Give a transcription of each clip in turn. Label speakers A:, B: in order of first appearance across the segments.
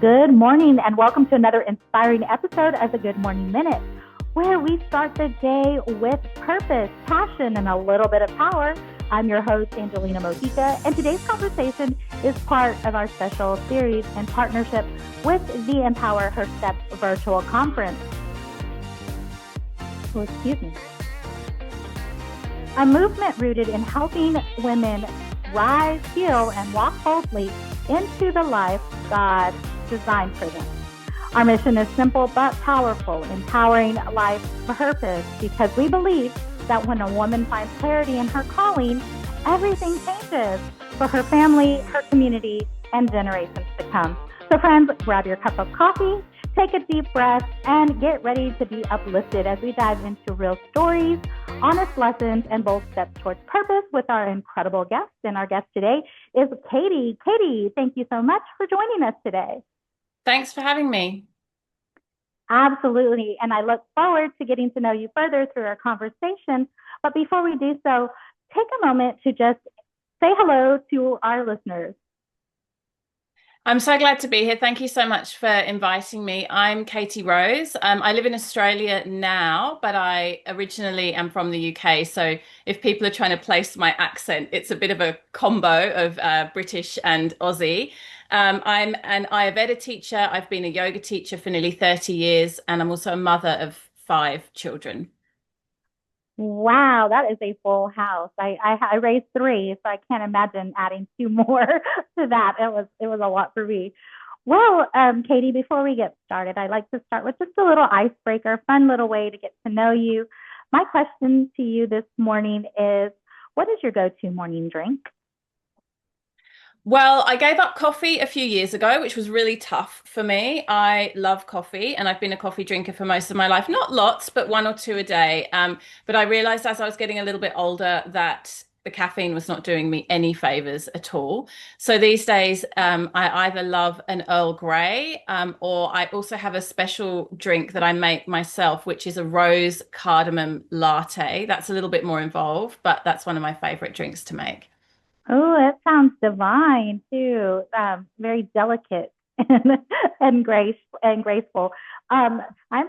A: Good morning and welcome to another inspiring episode of the Good Morning Minute, where we start the day with purpose, passion, and a little bit of power. I'm your host, Angelina Mojica, and today's conversation is part of our special series in partnership with the Empower Her Steps virtual conference. Oh, excuse me. A movement rooted in helping women rise, heal, and walk boldly into the life God designed for them. Our mission is simple but powerful, empowering life purpose, because we believe that when a woman finds clarity in her calling, everything changes for her family, her community, and generations to come. So friends, grab your cup of coffee, take a deep breath, and get ready to be uplifted as we dive into real stories, honest lessons, and bold steps towards purpose with our incredible guest. And our guest today is Katie. Katie, thank you so much for joining us today.
B: Thanks for having me.
A: Absolutely. And I look forward to getting to know you further through our conversation. But before we do so, take a moment to just say hello to our listeners.
B: I'm so glad to be here. Thank you so much for inviting me. I'm Katie Rose. I live in Australia now, but I originally am from the UK. So if people are trying to place my accent, it's a bit of a combo of British and Aussie. I'm an Ayurveda teacher. I've been a yoga teacher for nearly 30 years, and I'm also a mother of 5 children.
A: Wow, that is a full house. I raised 3, so I can't imagine adding 2 more to that. It was a lot for me. Well, Katie, before we get started, I'd like to start with just a little icebreaker, fun little way to get to know you. My question to you this morning is, what is your go-to morning drink?
B: Well, I gave up coffee a few years ago, which was really tough for me. I love coffee and I've been a coffee drinker for most of my life. Not lots, but 1 or 2 a day. But I realized as I was getting a little bit older that the caffeine was not doing me any favors at all. So these days, I either love an Earl Grey, or I also have a special drink that I make myself, which is a rose cardamom latte. That's a little bit more involved, but that's one of my favorite drinks to make.
A: Oh, that sounds divine too. Very delicate and graceful. I'm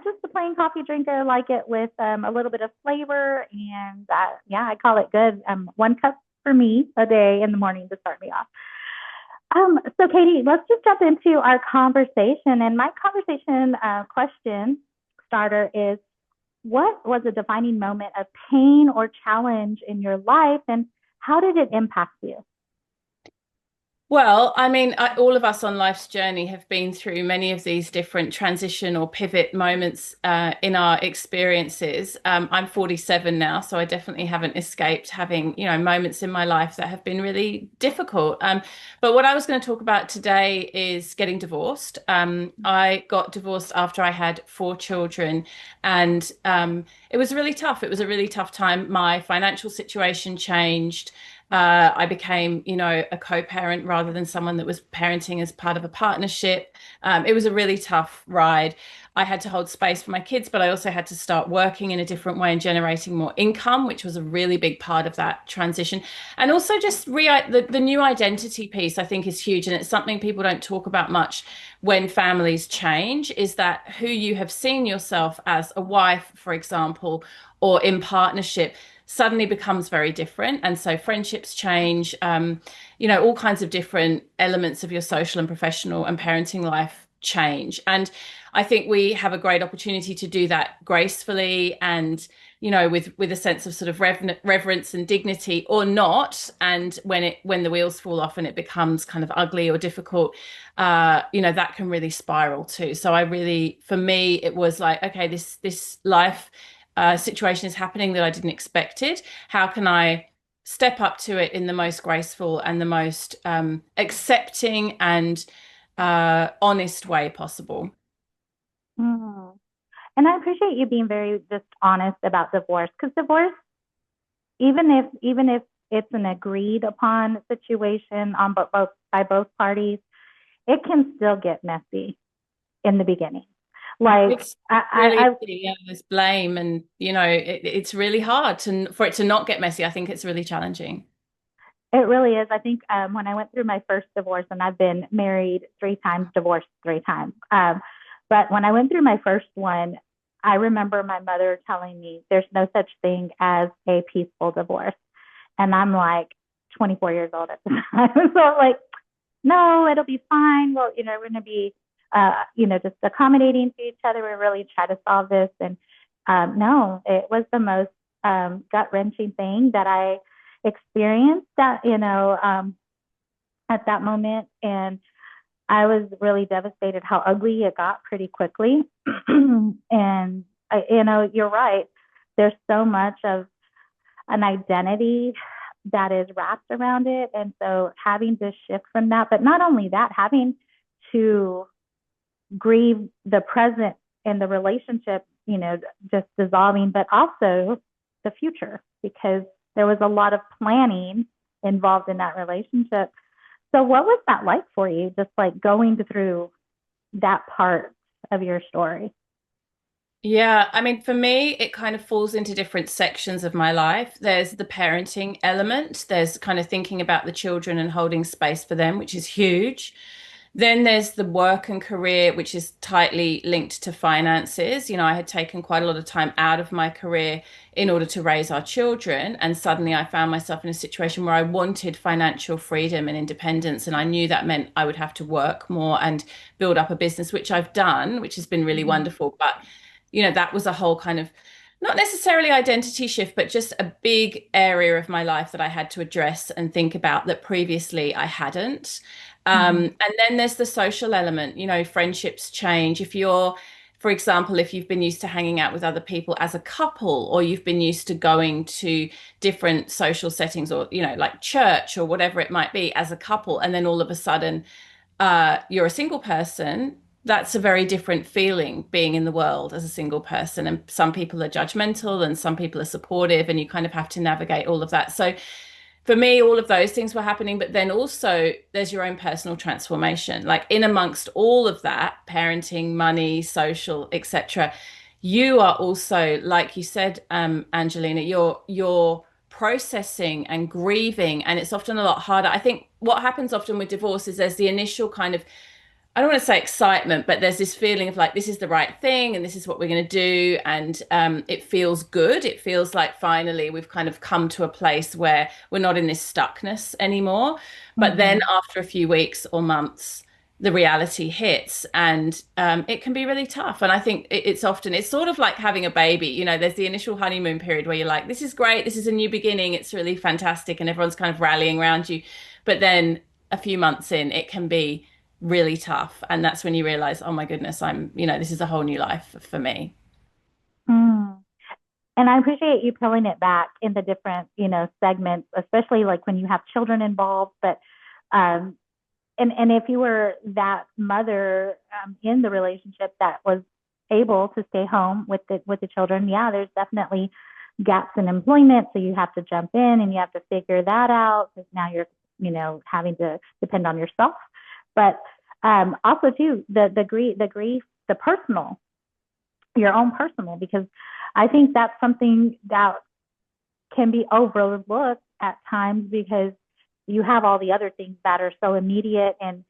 A: just a plain coffee drinker. I like it with a little bit of flavor, and yeah, I call it good. 1 cup for me a day in the morning to start me off. So Katie, let's just jump into our conversation. And my conversation question starter is, what was a defining moment of pain or challenge in your life, and how did it impact you?
B: Well, I mean, all of us on life's journey have been through many of these different transition or pivot moments in our experiences. I'm 47 now, so I definitely haven't escaped having, moments in my life that have been really difficult. But what I was going to talk about today is getting divorced. I got divorced after I had 4 children, and it was really tough. It was a really tough time. My financial situation changed. I became, a co-parent rather than someone that was parenting as part of a partnership. It was a really tough ride. I had to hold space for my kids, but I also had to start working in a different way and generating more income, which was a really big part of that transition. And also just the new identity piece, I think, is huge. And it's something people don't talk about much when families change, is that who you have seen yourself as a wife, for example, or in partnership suddenly becomes very different. And so friendships change, all kinds of different elements of your social and professional and parenting life change. And I think we have a great opportunity to do that gracefully and, with a sense of sort of reverence and dignity, or not. And when the wheels fall off and it becomes kind of ugly or difficult, that can really spiral too. So for me, it was like, okay, this life situation is happening that I didn't expect it. How can I step up to it in the most graceful and the most accepting and honest way possible?
A: Mm. And I appreciate you being very just honest about divorce, because divorce, even if it's an agreed upon situation on both by both parties, it can still get messy in the beginning. Like
B: It's really, yeah, there's blame, and it's really hard for it to not get messy. I think it's really challenging.
A: It really is. I think when I went through my first divorce, and I've been married 3 times, divorced 3 times. But when I went through my first one, I remember my mother telling me there's no such thing as a peaceful divorce. And I'm like 24 years old at the time. So I'm like, no, it'll be fine. Well, we're going to be, just accommodating to each other. We really try to solve this. And no, it was the most gut wrenching thing that I experienced that, at that moment. And I was really devastated how ugly it got pretty quickly. And, you're right. There's so much of an identity that is wrapped around it. And so having to shift from that, but not only that, having to grieve the present and the relationship, just dissolving, but also the future, because there was a lot of planning involved in that relationship. So what was that like for you? Just like going through that part of your story?
B: Yeah, I mean, for me, it kind of falls into different sections of my life. There's the parenting element, there's kind of thinking about the children and holding space for them, which is huge. Then there's the work and career, which is tightly linked to finances. I had taken quite a lot of time out of my career in order to raise our children. And suddenly I found myself in a situation where I wanted financial freedom and independence. And I knew that meant I would have to work more and build up a business, which I've done, which has been really wonderful. But that was a whole kind of not necessarily identity shift, but just a big area of my life that I had to address and think about that previously I hadn't.
A: Mm-hmm.
B: And then there's the social element, friendships change. For example, if you've been used to hanging out with other people as a couple, or you've been used to going to different social settings or, like church or whatever it might be as a couple, and then all of a sudden you're a single person, that's a very different feeling being in the world as a single person. And some people are judgmental and some people are supportive, and you kind of have to navigate all of that. So for me, all of those things were happening, but then also there's your own personal transformation. Like in amongst all of that, parenting, money, social, etc., you are also, like you said, Angelina, you're processing and grieving, and it's often a lot harder. I think what happens often with divorce is there's the initial kind of, I don't want to say excitement, but there's this feeling of like, this is the right thing and this is what we're going to do. And it feels good. It feels like finally we've kind of come to a place where we're not in this stuckness anymore. But then
A: Mm-hmm.
B: after a few weeks or months, the reality hits, and it can be really tough. And I think it's sort of like having a baby. There's the initial honeymoon period where you're like, this is great. This is a new beginning. It's really fantastic. And everyone's kind of rallying around you. But then a few months in, it can be really tough. And that's when you realize, oh my goodness, this is a whole new life for me.
A: Mm. And I appreciate you pulling it back in the different, segments, especially like when you have children involved. But um, and if you were that mother in the relationship that was able to stay home with the children, yeah, there's definitely gaps in employment, so you have to jump in and you have to figure that out because now you're having to depend on yourself. But also too the grief, the personal, your own personal, because I think that's something that can be overlooked at times because you have all the other things that are so immediate and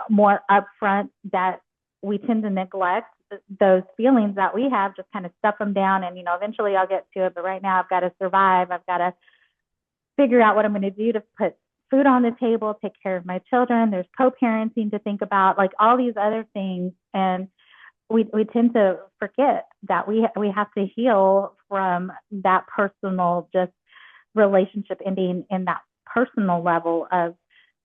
A: more upfront that we tend to neglect those feelings that we have, just kind of stuff them down. And, eventually I'll get to it. But right now I've got to survive. I've got to figure out what I'm going to do to put food on the table, take care of my children. There's co-parenting to think about, like all these other things. And we tend to forget that we have to heal from that personal just relationship ending in that personal level of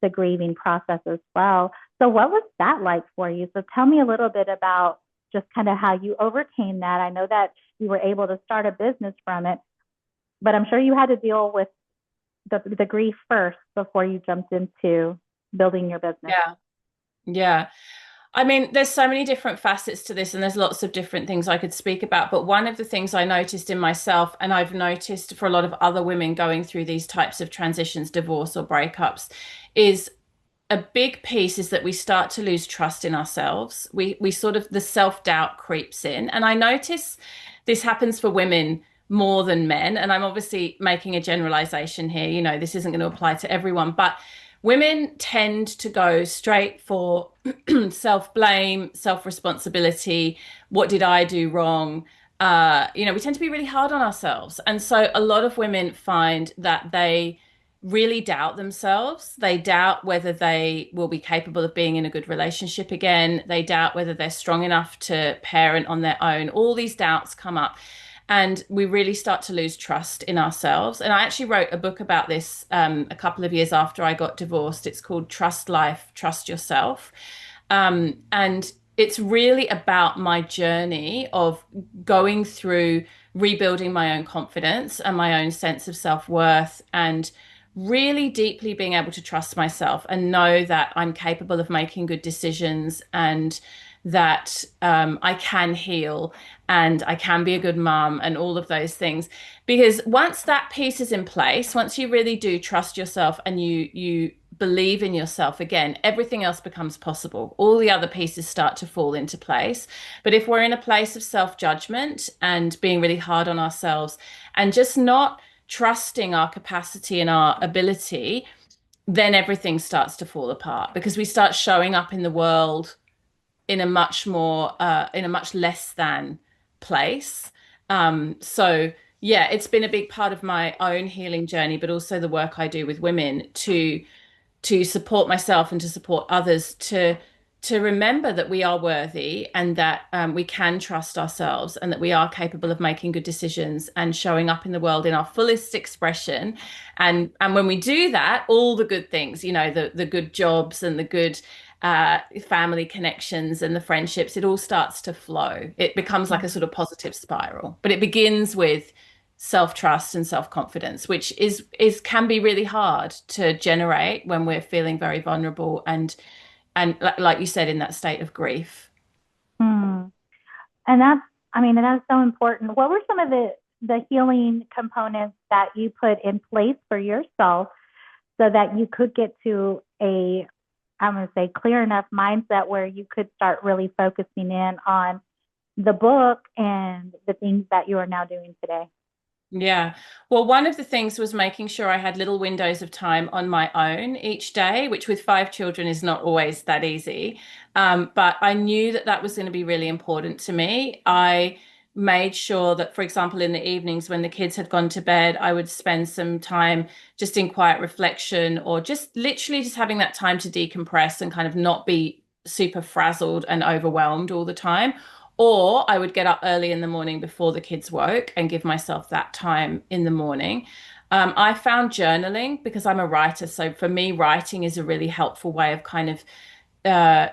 A: the grieving process as well. So what was that like for you? So tell me a little bit about just kind of how you overcame that. I know that you were able to start a business from it, but I'm sure you had to deal with the grief first before you jumped into building your business.
B: Yeah. Yeah. I mean, there's so many different facets to this, and there's lots of different things I could speak about. But one of the things I noticed in myself, and I've noticed for a lot of other women going through these types of transitions, divorce or breakups, is a big piece is that we start to lose trust in ourselves. We sort of, the self-doubt creeps in. And I notice this happens for women more than men. And I'm obviously making a generalization here. You know, this isn't going to apply to everyone, but women tend to go straight for self-blame, self-responsibility. What did I do wrong? You know, we tend to be really hard on ourselves. And so a lot of women find that they really doubt themselves. They doubt whether they will be capable of being in a good relationship again. They doubt whether they're strong enough to parent on their own. All these doubts come up. And we really start to lose trust in ourselves. And I actually wrote a book about this a couple of years after I got divorced. It's called Trust Life, Trust Yourself. And it's really about my journey of going through rebuilding my own confidence and my own sense of self-worth, and really deeply being able to trust myself and know that I'm capable of making good decisions, and that I can heal and I can be a good mum and all of those things. Because once that piece is in place, once you really do trust yourself and you believe in yourself again, everything else becomes possible. All the other pieces start to fall into place. But if we're in a place of self-judgment and being really hard on ourselves and just not trusting our capacity and our ability, then everything starts to fall apart, because we start showing up in the world in a much more in a much less than place. So yeah, it's been a big part of my own healing journey, but also the work I do with women to support myself and to support others to remember that we are worthy, and that we can trust ourselves, and that we are capable of making good decisions and showing up in the world in our fullest expression. And when we do that, all the good things, you know, the good jobs and the good family connections and the friendships, it all starts to flow. It becomes like a sort of positive spiral. But it begins with self-trust and self-confidence, which is can be really hard to generate when we're feeling very vulnerable and like you said, in that state of grief.
A: Hmm. And that's, I mean, and that's so important. What were some of the healing components that you put in place for yourself so that you could get to a, I'm going to say, clear enough mindset where you could start really focusing in on the book and the things that you are now doing today?
B: Yeah. Well, one of the things was making sure I had little windows of time on my own each day, which with 5 children is not always that easy. But I knew that that was going to be really important to me. I made sure that, for example, in the evenings when the kids had gone to bed, I would spend some time just in quiet reflection, or just literally just having that time to decompress and kind of not be super frazzled and overwhelmed all the time. Or I would get up early in the morning before the kids woke and give myself that time in the morning. I found journaling, because I'm a writer. So for me, writing is a really helpful way of kind of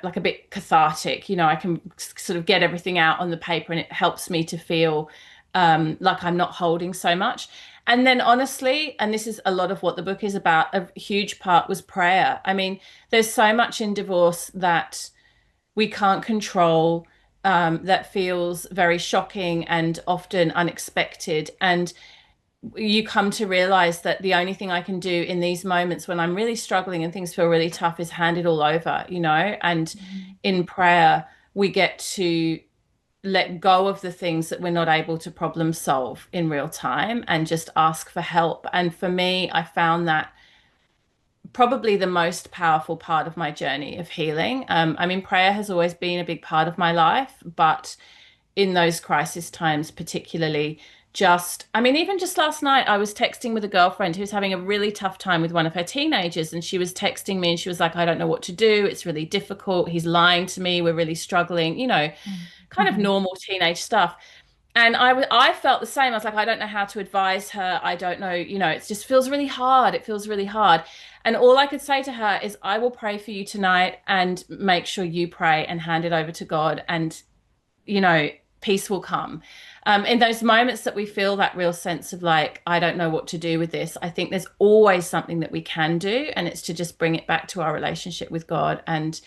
B: like a bit cathartic. You know, I can sort of get everything out on the paper, and it helps me to feel like I'm not holding so much. And then honestly, and this is a lot of what the book is about, a huge part was prayer. I mean, there's so much in divorce that we can't control, that feels very shocking and often unexpected. And you come to realize that the only thing I can do in these moments when I'm really struggling and things feel really tough is hand it all over, you know? And in prayer, we get to let go of the things that we're not able to problem solve in real time and just ask for help. And for me, I found that probably the most powerful part of my journey of healing. I mean, prayer has always been a big part of my life, but in those crisis times, particularly, just, I mean, even just last night, I was texting with a girlfriend who's having a really tough time with one of her teenagers. And she was texting me and she was like, I don't know what to do. It's really difficult. He's lying to me. We're really struggling, you know, kind of
A: Mm-hmm.
B: normal teenage stuff. And I felt the same. I was like, I don't know how to advise her. I don't know, you know, it just feels really hard. It feels really hard. And all I could say to her is, I will pray for you tonight, and make sure you pray and hand it over to God, and, you know, peace will come. In those moments that we feel that real sense of like, I don't know what to do with this, I think there's always something that we can do. And it's to just bring it back to our relationship with God and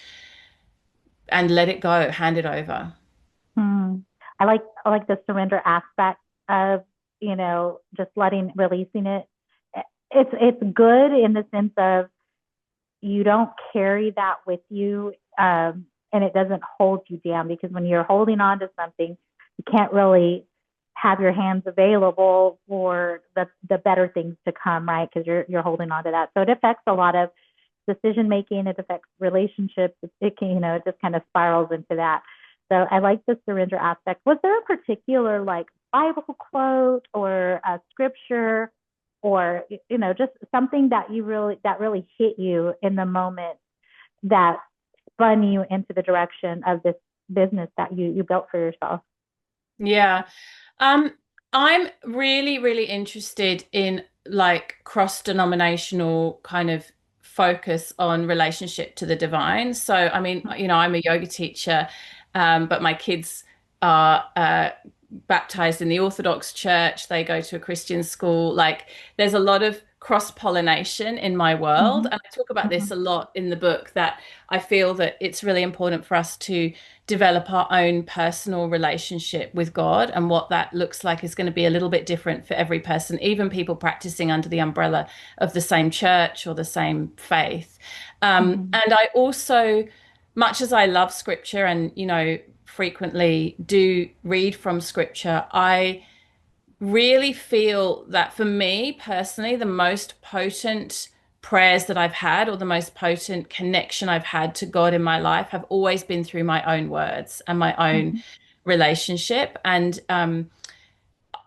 B: let it go, hand it over.
A: Hmm. I like the surrender aspect of, you know, just releasing it. It's good in the sense of you don't carry that with you, and it doesn't hold you down, because when you're holding on to something, you can't really have your hands available for the better things to come, right? Because you're holding on to that. So it affects a lot of decision making. It affects relationships. It can, it just kind of spirals into that. So I like the surrender aspect. Was there a particular like Bible quote or a scripture or just something that really hit you in the moment that spun you into the direction of this business that you built for yourself?
B: Yeah. Um, I'm really, really interested in like cross-denominational kind of focus on relationship to the divine. So, I mean, I'm a yoga teacher, but my kids are baptized in the Orthodox Church. They go to a Christian school. Like, there's a lot of cross-pollination in my world.
A: Mm-hmm.
B: And I talk about
A: Mm-hmm.
B: this a lot in the book, that I feel that it's really important for us to develop our own personal relationship with God, and what that looks like is going to be a little bit different for every person, even people practicing under the umbrella of the same church or the same faith.
A: Mm-hmm.
B: And I also, much as I love scripture and, frequently do read from scripture, I really feel that for me personally, the most potent prayers that I've had, or the most potent connection I've had to God in my life, have always been through my own words and my own
A: Mm-hmm.
B: relationship. And,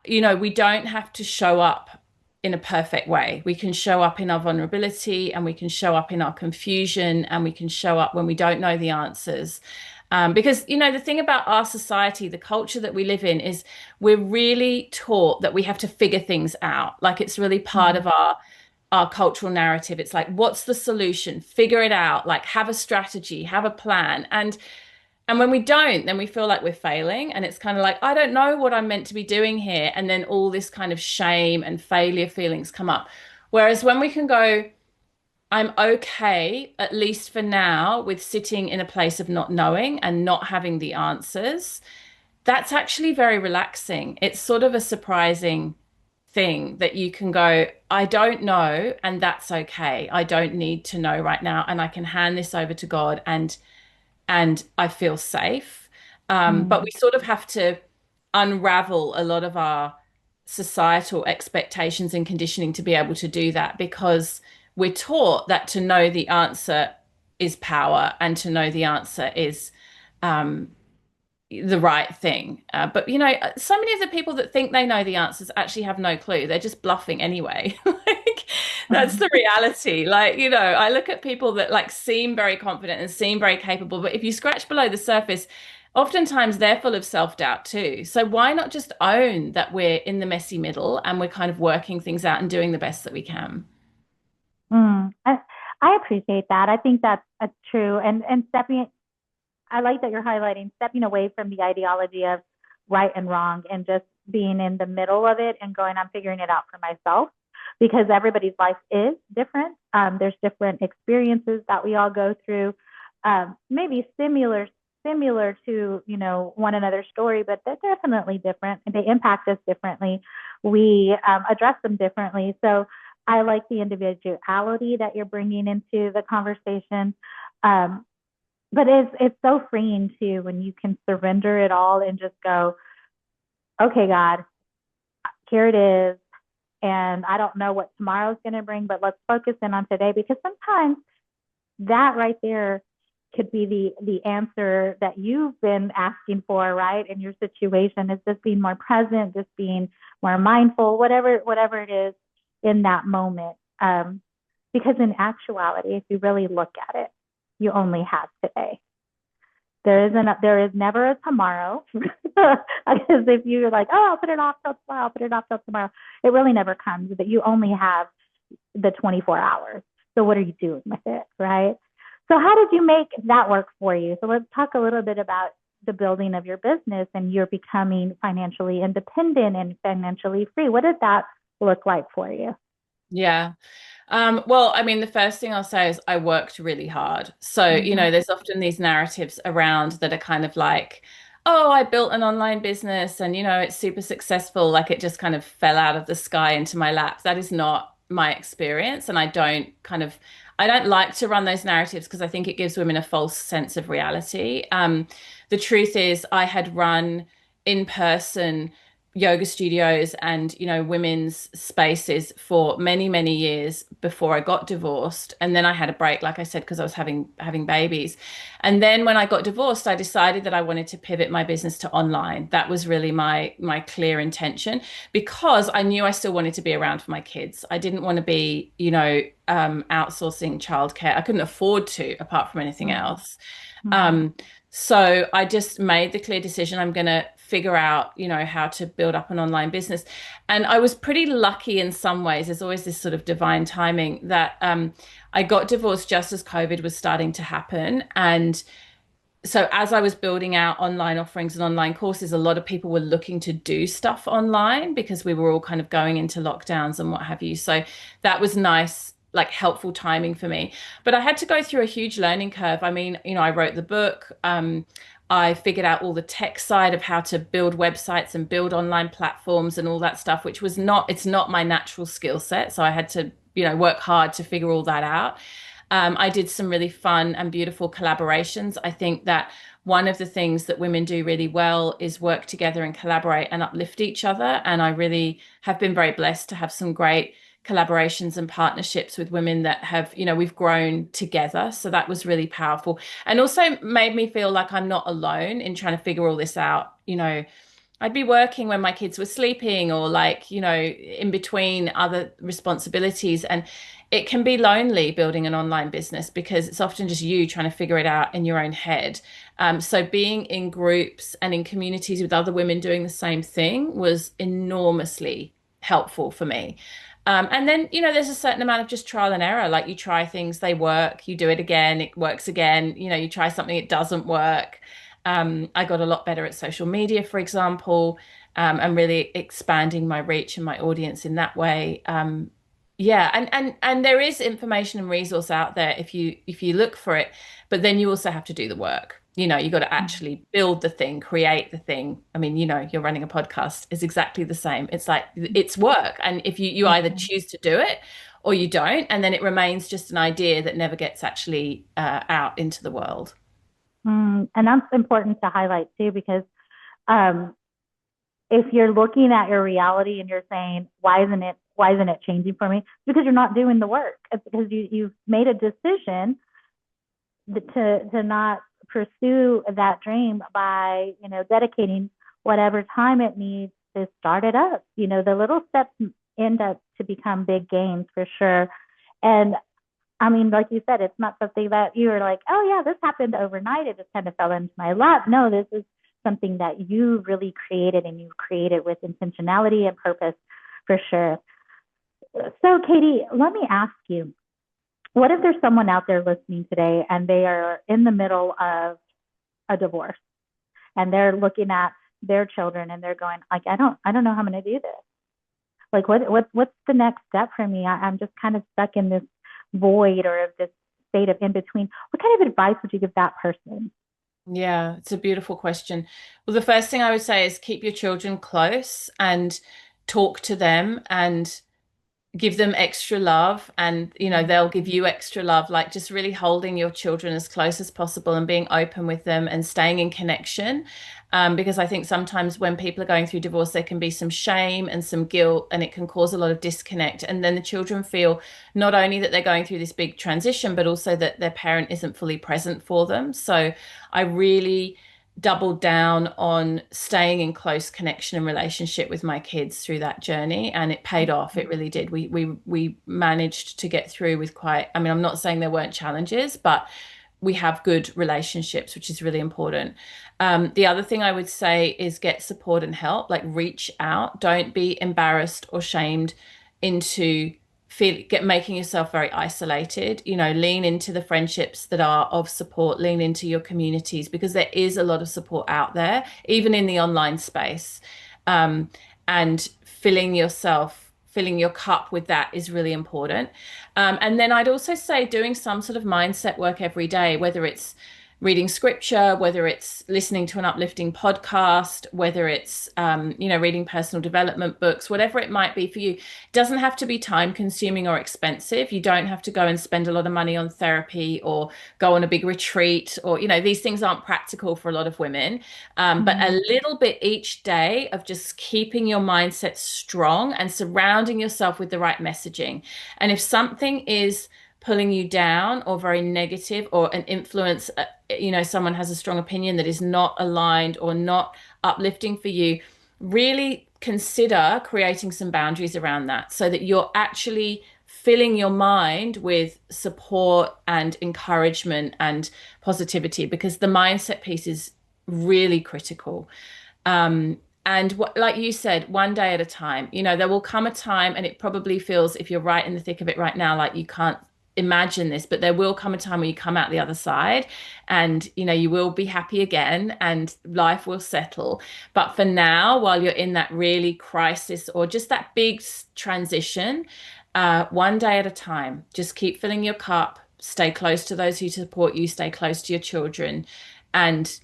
B: we don't have to show up in a perfect way. We can show up in our vulnerability, and we can show up in our confusion, and we can show up when we don't know the answers. Because, the thing about our society, the culture that we live in, is we're really taught that we have to figure things out. Like, it's really part
A: Mm-hmm.
B: of our cultural narrative. It's like, what's the solution? Figure it out. Like, have a strategy, have a plan. And when we don't, then we feel like we're failing. And it's kind of like, I don't know what I'm meant to be doing here. And then all this kind of shame and failure feelings come up. Whereas when we can go, I'm okay, at least for now, with sitting in a place of not knowing and not having the answers, that's actually very relaxing. It's sort of a surprising thing that you can go, I don't know, and that's okay. I don't need to know right now, and I can hand this over to God, and I feel safe. But we sort of have to unravel a lot of our societal expectations and conditioning to be able to do that, because we're taught that to know the answer is power, and to know the answer is um, the right thing. But so many of the people that think they know the answers actually have no clue. They're just bluffing anyway. Like, that's
A: Mm-hmm.
B: the reality. Like, I look at people that like seem very confident and seem very capable, but if you scratch below the surface, oftentimes they're full of self-doubt too. So why not just own that we're in the messy middle, and we're kind of working things out and doing the best that we can?
A: Mm. I appreciate that. I think that's true. And stepping, I like that you're highlighting stepping away from the ideology of right and wrong, and just being in the middle of it and going, I'm figuring it out for myself, because everybody's life is different. There's different experiences that we all go through, maybe similar to one another's story, but they're definitely different, and they impact us differently. We address them differently. So I like the individuality that you're bringing into the conversation. Um, but it's so freeing too when you can surrender it all and just go, okay, God, here it is. And I don't know what tomorrow's going to bring, but let's focus in on today, because sometimes that right there could be the answer that you've been asking for, right? In your situation, is just being more present, just being more mindful, whatever it is in that moment. Because in actuality, if you really look at it, you only have today. There is never a tomorrow. Because if you're like, oh, I'll put it off till tomorrow, I'll put it off till tomorrow, it really never comes. But you only have the 24 hours. So what are you doing with it, right? So how did you make that work for you? So let's talk a little bit about the building of your business and you're becoming financially independent and financially free. What did that look like for you?
B: Yeah. Well, I mean, the first thing I'll say is I worked really hard. So,
A: Mm-hmm.
B: there's often these narratives around that are kind of like, oh, I built an online business and, it's super successful. Like, it just kind of fell out of the sky into my lap. That is not my experience. And I don't like to run those narratives, because I think it gives women a false sense of reality. The truth is, I had run in person yoga studios and women's spaces for many many years before I got divorced, and then I had a break, like I said, because I was having babies. And then when I got divorced, I decided that I wanted to pivot my business to online. That was really my clear intention, because I knew I still wanted to be around for my kids. I didn't want to be outsourcing childcare. I couldn't afford to, apart from anything else.
A: Mm-hmm.
B: um so I just made the clear decision, I'm going to figure out, how to build up an online business. And I was pretty lucky in some ways. There's always this sort of divine timing that I got divorced just as COVID was starting to happen. And so as I was building out online offerings and online courses, a lot of people were looking to do stuff online because we were all kind of going into lockdowns and what have you. So that was nice, like helpful timing for me. But I had to go through a huge learning curve. I mean, I wrote the book. I figured out all the tech side of how to build websites and build online platforms and all that stuff, which it's not my natural skill set. So I had to, work hard to figure all that out. I did some really fun and beautiful collaborations. I think that one of the things that women do really well is work together and collaborate and uplift each other. And I really have been very blessed to have some great collaborations and partnerships with women that have, we've grown together. So that was really powerful, and also made me feel like I'm not alone in trying to figure all this out. I'd be working when my kids were sleeping, or like, in between other responsibilities. And it can be lonely building an online business because it's often just you trying to figure it out in your own head. So being in groups and in communities with other women doing the same thing was enormously helpful for me. And then, there's a certain amount of just trial and error. Like you try things, they work, you do it again, it works again. You try something, it doesn't work. I got a lot better at social media, for example, and really expanding my reach and my audience in that way. Yeah, and there is information and resource out there if you look for it, but then you also have to do the work. You got to actually build the thing, create the thing. I mean, you're running a podcast is exactly the same. It's like it's work, and if you either choose to do it or you don't, and then it remains just an idea that never gets actually out into the world.
A: And that's important to highlight too, because um, if you're looking at your reality and you're saying, why isn't it changing for me? It's because you're not doing the work. It's because you've made a decision to not pursue that dream by, dedicating whatever time it needs to start it up. The little steps end up to become big gains for sure. And I mean, like you said, it's not something that you were like, oh yeah, this happened overnight. It just kind of fell into my lap. No, this is something that you really created, and you created with intentionality and purpose for sure. So Katie, let me ask you, what if there's someone out there listening today and they are in the middle of a divorce, and they're looking at their children and they're going like, I don't know how I'm going to do this. Like what's the next step for me? I'm just kind of stuck in this void or this state of in between. What kind of advice would you give that person?
B: Yeah, it's a beautiful question. Well, the first thing I would say is keep your children close and talk to them and give them extra love, and they'll give you extra love, like just really holding your children as close as possible and being open with them and staying in connection. Because I think sometimes when people are going through divorce, there can be some shame and some guilt, and it can cause a lot of disconnect. And then the children feel not only that they're going through this big transition, but also that their parent isn't fully present for them. So I really doubled down on staying in close connection and relationship with my kids through that journey, and it paid off. It really did. We managed to get through with quite, I mean, I'm not saying there weren't challenges, but we have good relationships, which is really important. The other thing I would say is get support and help, like reach out. Don't be embarrassed or shamed into making yourself very isolated. Lean into the friendships that are of support, lean into your communities, because there is a lot of support out there, even in the online space. And filling your cup with that is really important. And then I'd also say doing some sort of mindset work every day, whether it's reading scripture, whether it's listening to an uplifting podcast, whether it's, reading personal development books, whatever it might be for you. It doesn't have to be time consuming or expensive. You don't have to go and spend a lot of money on therapy or go on a big retreat, or, these things aren't practical for a lot of women. But a little bit each day of just keeping your mindset strong and surrounding yourself with the right messaging. And if something is pulling you down or very negative, or an influence, someone has a strong opinion that is not aligned or not uplifting for you, really consider creating some boundaries around that, so that you're actually filling your mind with support and encouragement and positivity, because the mindset piece is really critical. And like you said, one day at a time. There will come a time, and it probably feels, if you're right in the thick of it right now, like you can't imagine this, but there will come a time where you come out the other side, and you will be happy again, and life will settle. But for now, while you're in that really crisis or just that big transition, one day at a time, just keep filling your cup, stay close to those who support you, stay close to your children, and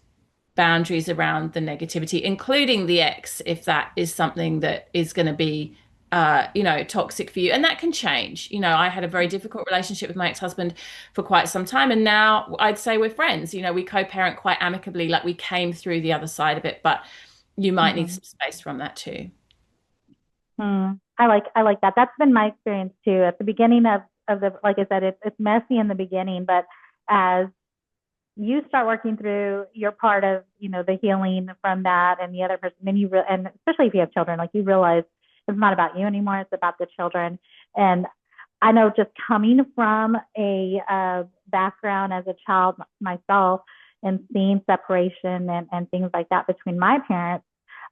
B: boundaries around the negativity, including the ex, if that is something that is going to be toxic for you. And that can change. I had a very difficult relationship with my ex-husband for quite some time, and now I'd say we're friends. We co-parent quite amicably, like we came through the other side of it, but you might need some space from that too.
A: I like that. That's been my experience too. At the beginning of the, like I said, it's messy in the beginning, but as you start working through your part of, the healing from that, and the other person, then and especially if you have children, like, you realize it's not about you anymore, it's about the children. And I know, just coming from a background as a child myself, and seeing separation and things like that between my parents,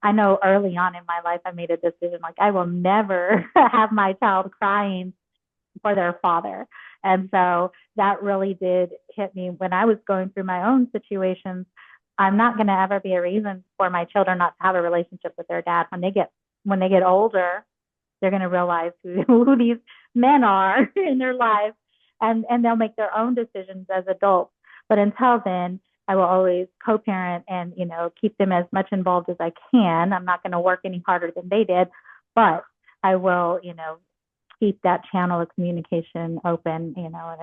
A: I know early on in my life, I made a decision, like, I will never have my child crying for their father. And so that really did hit me when I was going through my own situations. I'm not going to ever be a reason for my children not to have a relationship with their dad. When they get older, they're going to realize who these men are in their lives, and they'll make their own decisions as adults. But until then, I will always co-parent and, keep them as much involved as I can. I'm not going to work any harder than they did, but I will, keep that channel of communication open,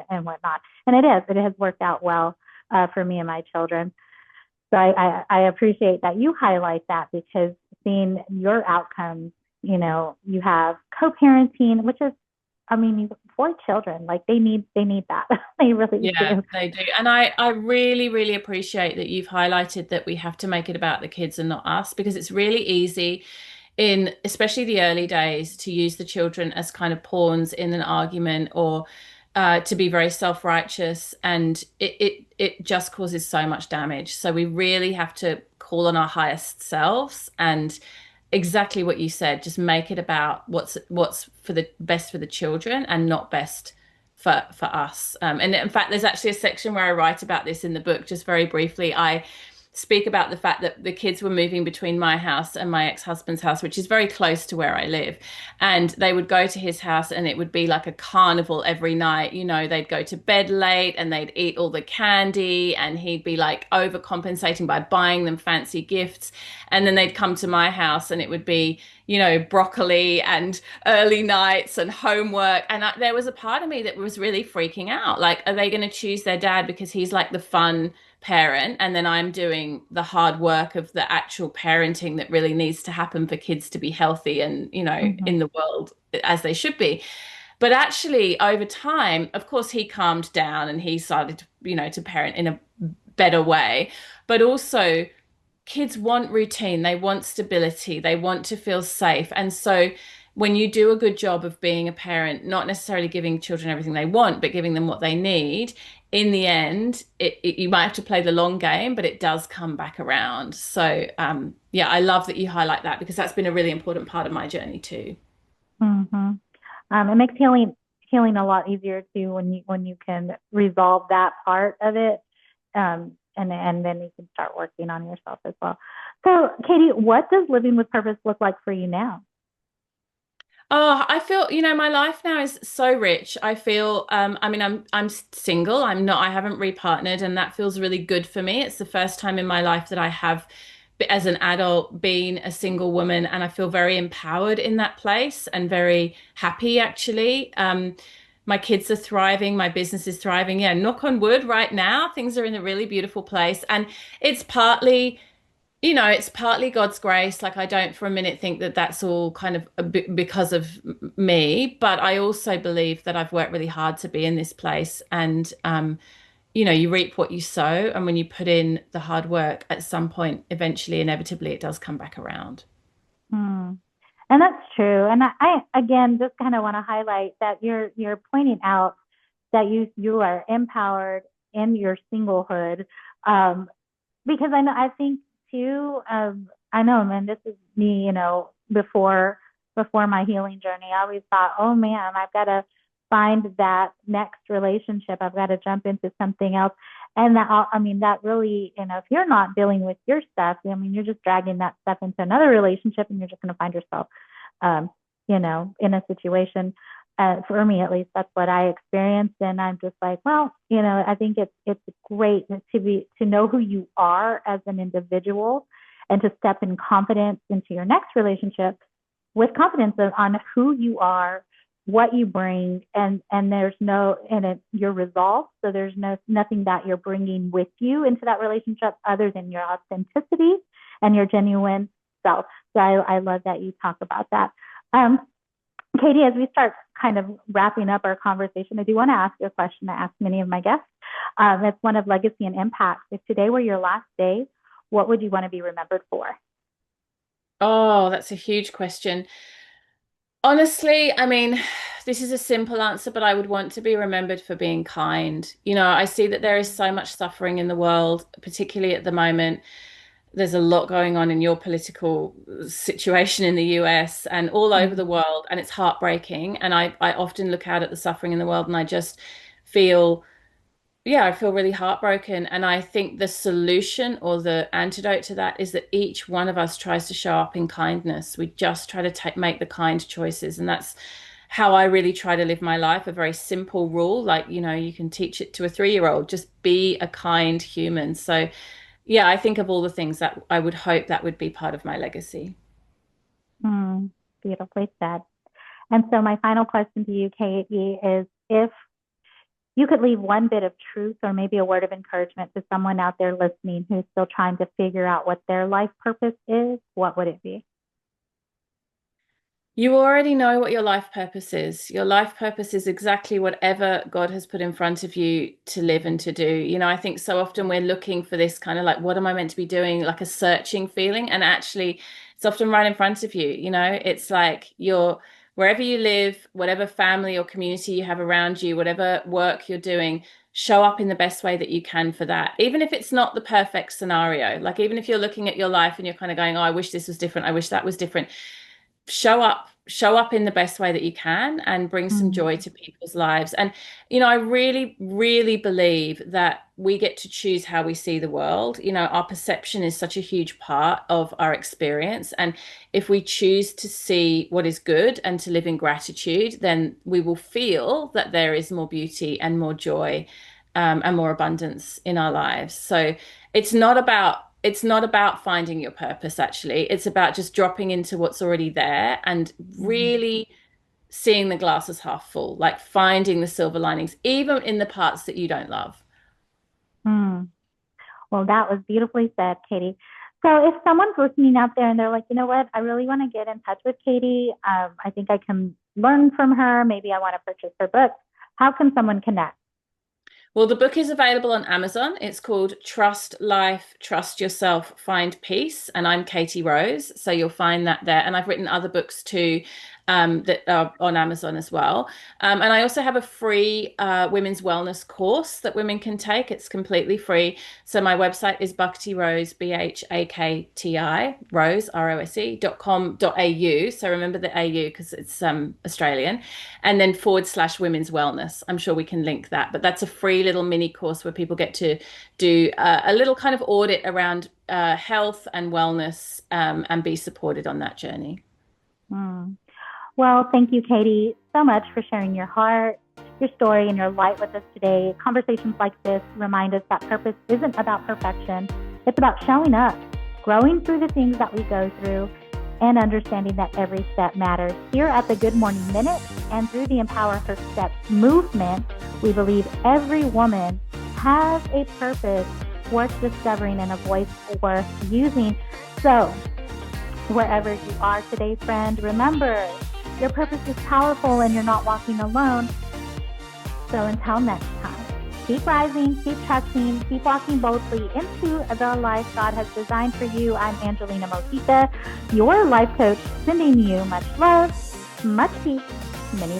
A: and whatnot. And it has worked out well for me and my children. So I appreciate that you highlight that, because seeing your outcomes, you have co-parenting, which is, 4 children, like they need that. They really do.
B: They do. And I really, really appreciate that you've highlighted that we have to make it about the kids and not us, because it's really easy, in especially the early days, to use the children as kind of pawns in an argument, or to be very self-righteous, and it just causes so much damage. So we really have to call on our highest selves, and exactly what you said, just make it about what's for the best for the children, and not best for us. And in fact, there's actually a section where I write about this in the book. Just very briefly, I speak about the fact that the kids were moving between my house and my ex-husband's house, which is very close to where I live. And they would go to his house, and it would be like a carnival every night. They'd go to bed late, and they'd eat all the candy, and he'd be like overcompensating by buying them fancy gifts. And then they'd come to my house, and it would be, broccoli and early nights and homework. And there was a part of me that was really freaking out. Like, are they going to choose their dad because he's like the fun parent, and then I'm doing the hard work of the actual parenting that really needs to happen for kids to be healthy and, in the world as they should be? But actually, over time, of course, he calmed down, and he started to parent in a better way. But also, kids want routine, they want stability, they want to feel safe. And so when you do a good job of being a parent, not necessarily giving children everything they want, but giving them what they need, in the end, you might have to play the long game, but it does come back around. So I love that you highlight that, because that's been a really important part of my journey too.
A: It makes healing a lot easier too, when you can resolve that part of it, and then you can start working on yourself as well. So, Katie, what does living with purpose look like for you now?
B: Oh, I feel, my life now is so rich. I feel, I mean, I'm single. I haven't repartnered, and that feels really good for me. It's the first time in my life that I have, as an adult, been a single woman, and I feel very empowered in that place and very happy, actually. My kids are thriving, my business is thriving. Yeah, knock on wood, right now, things are in a really beautiful place. And it's partly it's partly God's grace. Like, I don't for a minute think that that's all kind of because of me, but I also believe that I've worked really hard to be in this place. And, you reap what you sow. And when you put in the hard work, at some point, eventually, inevitably, it does come back around.
A: Hmm. And that's true. And I again just kind of want to highlight that you're pointing out that you are empowered in your singlehood. Um, because I think too, I know, man, this is me, before my healing journey. I always thought, oh man, I've got to find that next relationship. I've got to jump into something else. And I mean, that really, if you're not dealing with your stuff, I mean, you're just dragging that stuff into another relationship, and you're just going to find yourself, um, in a situation. For me, at least, that's what I experienced, and I'm just like, well, I think it's great to know who you are as an individual, and to step in confidence into your next relationship with confidence on who you are, what you bring, and there's no and it you're resolved, so there's nothing that you're bringing with you into that relationship other than your authenticity and your genuine self. So I love that you talk about that. um Katie, as we start kind of wrapping up our conversation, I do want to ask you a question I ask many of my guests. It's one of legacy and impact. If today were your last day, what would you want to be remembered for?
B: Oh, that's a huge question. Honestly, I mean, this is a simple answer, but I would want to be remembered for being kind. I see that there is so much suffering in the world, particularly at the moment. There's a lot going on in your political situation in the US and all over the
A: Mm,
B: world, and it's heartbreaking. And I often look out at the suffering in the world, and I just feel yeah, I feel really heartbroken. And I think the solution or the antidote to that is that each one of us tries to show up in kindness. We just try to make the kind choices. And that's how I really try to live my life. A very simple rule, like, you can teach it to a 3-year-old, just be a kind human. So, yeah, I think of all the things that I would hope that would be part of my legacy.
A: beautifully said. And so my final question to you, Katie, is if you could leave one bit of truth or maybe a word of encouragement to someone out there listening who's still trying to figure out what their life purpose is, what would it be?
B: You already know what your life purpose is. Your life purpose is exactly whatever God has put in front of you to live and to do. I think so often we're looking for this kind of like, what am I meant to be doing? Like a searching feeling. And actually, it's often right in front of you. It's like wherever you live, whatever family or community you have around you, whatever work you're doing, show up in the best way that you can for that. Even if it's not the perfect scenario, like even if you're looking at your life and you're kind of going, oh, I wish this was different. I wish that was different. Show up in the best way that you can and bring some
A: Mm,
B: joy to people's lives. And I really really believe that we get to choose how we see the world. Our perception is such a huge part of our experience, and if we choose to see what is good and to live in gratitude, then we will feel that there is more beauty and more joy, and more abundance in our lives. So it's not about finding your purpose, actually. It's about just dropping into what's already there and
A: mm,
B: really seeing the glass as half full, like finding the silver linings, even in the parts that you don't love.
A: mm. Well, that was beautifully said, Katie. So if someone's listening out there and they're like, you know what, I really want to get in touch with Katie. I think I can learn from her. Maybe I want to purchase her book. How can someone connect?
B: Well, the book is available on Amazon. It's called Trust Life, Trust Yourself, Find Peace. And I'm Katie Rose. So you'll find that there. And I've written other books too, that are on Amazon as well. And I also have a free women's wellness course that women can take. It's completely free. So my website is Bhakti Rose, BHAKTI, Rose, ROSE.com.au. So remember the AU because it's Australian, and then /women's wellness. I'm sure we can link that, but that's a free little mini course where people get to do a little kind of audit around health and wellness, and be supported on that journey.
A: Hmm. Well, thank you, Katie, so much for sharing your heart, your story, and your light with us today. Conversations like this remind us that purpose isn't about perfection. It's about showing up, growing through the things that we go through, and understanding that every step matters. Here at the Good Morning Minute and through the Empower Her Steps movement, we believe every woman has a purpose worth discovering and a voice worth using. So, wherever you are today, friend, remember, your purpose is powerful and you're not walking alone. So until next time, keep rising, keep trusting, keep walking boldly into the life God has designed for you. I'm Angelina Mojica, your life coach, sending you much love, much peace, many